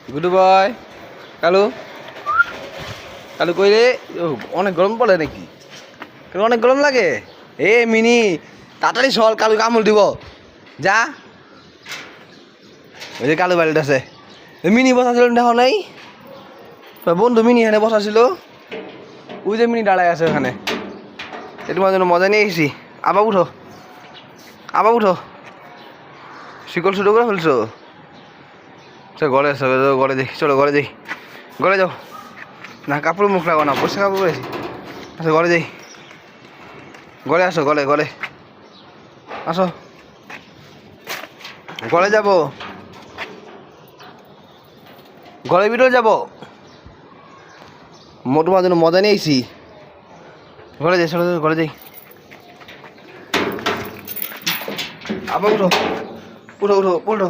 গুডু বয় কালু কালু কই রে অনেক গরম পড়ে নাকি অনেক গরম লাগে এ মিনি তাড়াতাড়ি চল কালু কামড় দিব যা ওই যে কালু বাড়িতে আছে মিনি বসাছিল দেখো নাই বন্ধু মিনি এখানে বসাছিল ওই যে মিনি দাঁড়ায় আছে ওখানে এ তোমার জন্য মজা নিয়ে এসেছি আবার উঠো শিকল শুরু করে ফেলছো ঘরে আসো ঘরে দেখি চলো ঘরে যাই ঘরে যাও না কাপড় মুখ লাগো না পরিষ্কার কাপড় পরেছি আচ্ছা ঘরে যাই ঘরে আসো ঘরে আসো ঘরে যাব ঘরের ভিতরে যাব তোমার জন্য মজা নিয়েছি ঘরে যাই চলো ঘরে যাই আবার উঠো উঠো